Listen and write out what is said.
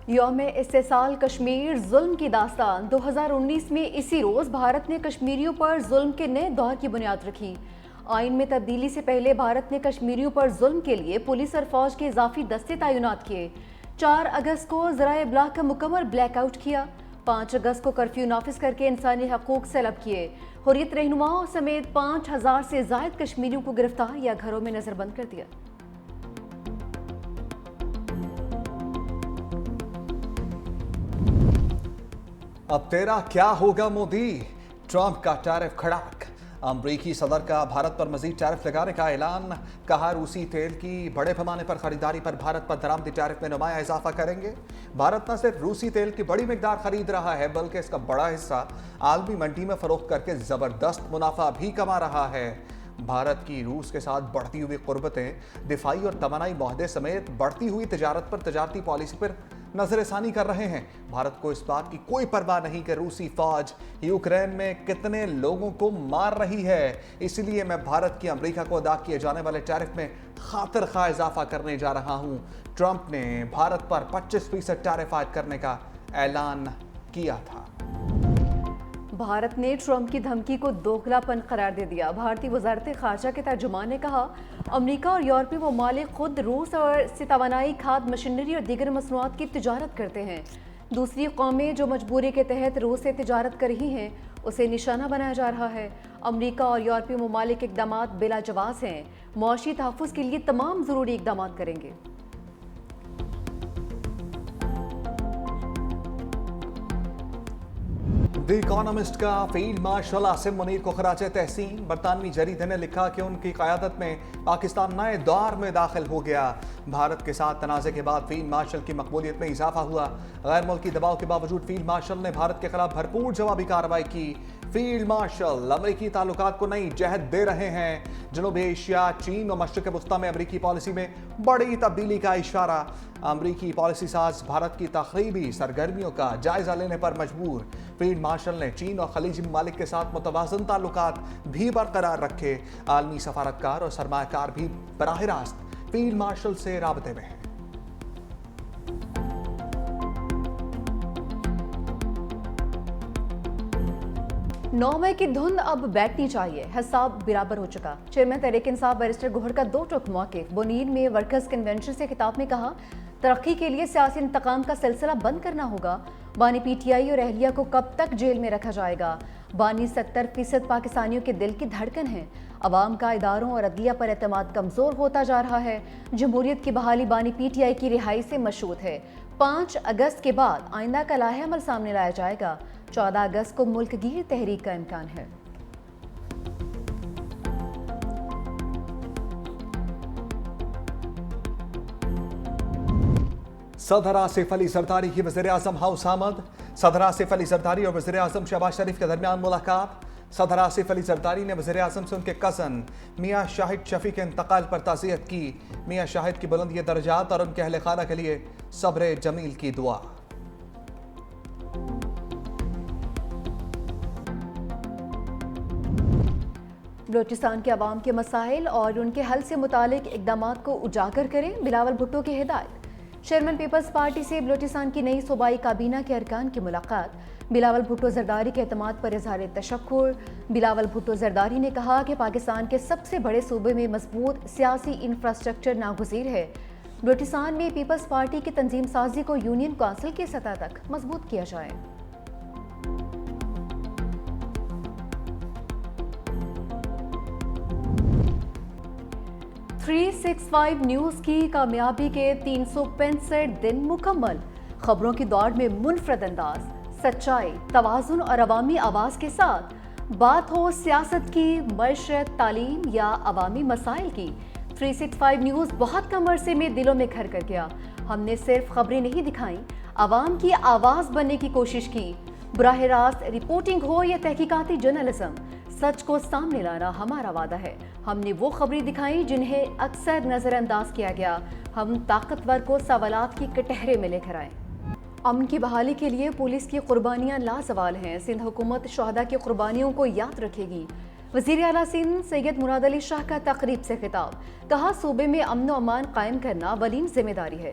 یوم استحصال کشمیر ظلم کی داستان 2019 میں اسی روز بھارت نے کشمیریوں پر ظلم کے نئے دور کی بنیاد رکھی۔ آئین میں تبدیلی سے پہلے بھارت نے کشمیریوں پر ظلم کے لیے پولیس اور فوج کے اضافی دستے تعینات کیے۔ 4 اگست کو ذرائع ابلاغ کا مکمل بلیک آؤٹ کیا۔ 5 اگست کو کرفیو نافذ کر کے انسانی حقوق سلب کیے۔ حریت رہنماؤں سمیت 5000 سے زائد کشمیریوں کو گرفتار یا گھروں میں نظر بند کر دیا۔ اب تیرا کیا ہوگا مودی؟ ٹرمپ کا ٹیرف کھڑاک۔ امریکی صدر کا بھارت پر مزید ٹیرف لگانے کا اعلان۔ کہا روسی تیل کی بڑے پیمانے پر خریداری پر بھارت پر درآمدی ٹیرف میں نمایاں اضافہ کریں گے۔ بھارت نہ صرف روسی تیل کی بڑی مقدار خرید رہا ہے بلکہ اس کا بڑا حصہ عالمی منڈی میں فروخت کر کے زبردست منافع بھی کما رہا ہے۔ بھارت کی روس کے ساتھ بڑھتی ہوئی قربتیں، دفاعی اور توانائی معاہدے سمیت بڑھتی ہوئی تجارت پر تجارتی پالیسی پر نظر ثانی کر رہے ہیں۔ بھارت کو اس بات کی کوئی پرواہ نہیں کہ روسی فوج یوکرین میں کتنے لوگوں کو مار رہی ہے، اس لیے میں بھارت کی امریکہ کو ادا کیے جانے والے ٹیرف میں خاطر خواہ اضافہ کرنے جا رہا ہوں۔ ٹرمپ نے بھارت پر 25% ٹیرف عائد کرنے کا اعلان کیا تھا۔ بھارت نے ٹرمپ کی دھمکی کو دوگلا پن قرار دے دیا۔ بھارتی وزارت خارجہ کے ترجمان نے کہا، امریکہ اور یورپی ممالک خود روس اور سے توانائی، کھاد، مشینری اور دیگر مصنوعات کی تجارت کرتے ہیں۔ دوسری قومیں جو مجبوری کے تحت روس سے تجارت کر رہی ہیں اسے نشانہ بنایا جا رہا ہے۔ امریکہ اور یورپی ممالک اقدامات بلا جواز ہیں، معاشی تحفظ کے لیے تمام ضروری اقدامات کریں گے۔ دی اکانومسٹ کا فیلڈ مارشل عاصم منیر کو خراج تحسین۔ برطانوی جریدے نے لکھا کہ ان کی قیادت میں پاکستان نئے دور میں داخل ہو گیا۔ بھارت کے ساتھ تنازع کے بعد فیلڈ مارشل کی مقبولیت میں اضافہ ہوا۔ غیر ملکی دباؤ کے باوجود فیلڈ مارشل نے بھارت کے خلاف بھرپور جوابی کارروائی کی۔ فیلڈ مارشل امریکی تعلقات کو نئی جہت دے رہے ہیں۔ جنوبی ایشیا، چین اور مشرق وسطیٰ میں امریکی پالیسی میں بڑی تبدیلی کا اشارہ۔ امریکی پالیسی ساز بھارت کی تخریبی سرگرمیوں کا جائزہ لینے پر مجبور۔ فیلڈ مارشل نے چین اور خلیجی ممالک کے ساتھ متوازن تعلقات بھی برقرار رکھے۔ عالمی سفارتکار اور سرمایہ کار بھی براہ راست فیلڈ مارشل سے رابطے میں ہیں۔ 9 مئی کی دھند اب بیٹھنی چاہیے، حساب برابر ہو چکا۔ چیئرمین تحریک انصاف بیرسٹر گوہر کا 2 ٹوک موقف۔ بونیر میں ورکرز کنونشن سے خطاب میں کہا، ترقی کے لیے سیاسی انتقام کا سلسلہ بند کرنا ہوگا۔ بانی پی ٹی آئی اور اہلیہ کو کب تک جیل میں رکھا جائے گا؟ بانی 70% پاکستانیوں کے دل کی دھڑکن ہے۔ عوام کا اداروں اور عدلیہ پر اعتماد کمزور ہوتا جا رہا ہے۔ جمہوریت کی بحالی بانی پی ٹی آئی کی رہائی سے مشروط ہے۔ 5 اگست کے بعد آئندہ کا لائحہ عمل سامنے لایا جائے گا۔ 14 اگست کو ملک گیر تحریک کا امکان ہے۔ صدر آصف علی زرداری کی وزیر اعظم ہاؤس آمد۔ صدر آصف علی زرداری اور وزیر اعظم شہباز شریف کے درمیان ملاقات۔ صدر آصف علی زرداری نے وزیر اعظم سے ان کے کزن میاں شاہد شفیع کے انتقال پر تعزیت کی۔ میاں شاہد کی بلند درجات اور ان کے اہل خانہ کے لیے صبر جمیل کی دعا۔ بلوچستان کے عوام کے مسائل اور ان کے حل سے متعلق اقدامات کو اجاگر کریں، بلاول بھٹو کی ہدایت۔ چیئرمین پیپلز پارٹی سے بلوچستان کی نئی صوبائی کابینہ کے ارکان کی ملاقات۔ بلاول بھٹو زرداری کے اعتماد پر اظہار تشکر۔ بلاول بھٹو زرداری نے کہا کہ پاکستان کے سب سے بڑے صوبے میں مضبوط سیاسی انفراسٹرکچر ناگزیر ہے۔ بلوچستان میں پیپلز پارٹی کی تنظیم سازی کو یونین کونسل کی سطح تک مضبوط کیا جائے۔ 365 نیوز کی کامیابی کے 365 دن مکمل۔ خبروں کی دوڑ میں منفرد انداز، سچائی، توازن اور عوامی آواز کے ساتھ، بات ہو سیاست کی، معیشت، تعلیم یا عوامی مسائل کی، 365 نیوز بہت کم عرصے میں دلوں میں گھر کر گیا۔ ہم نے صرف خبریں نہیں دکھائیں، عوام کی آواز بننے کی کوشش کی۔ براہ راست رپورٹنگ ہو یا تحقیقاتی جرنلزم، سچ کو سامنے لانا ہمارا وعدہ ہے۔ ہم نے وہ خبریں دکھائیں جنہیں اکثر نظر انداز کیا گیا۔ ہم طاقتور کو سوالات کی کٹہرے میں لے کر آئے۔ امن کی بحالی کے لیے پولیس کی قربانیاں لازوال ہیں۔ سندھ حکومت شہداء کی قربانیوں کو یاد رکھے گی۔ وزیر اعلیٰ سندھ سید مراد علی شاہ کا تقریب سے خطاب، کہا صوبے میں امن و امان قائم کرنا اولین ذمہ داری ہے۔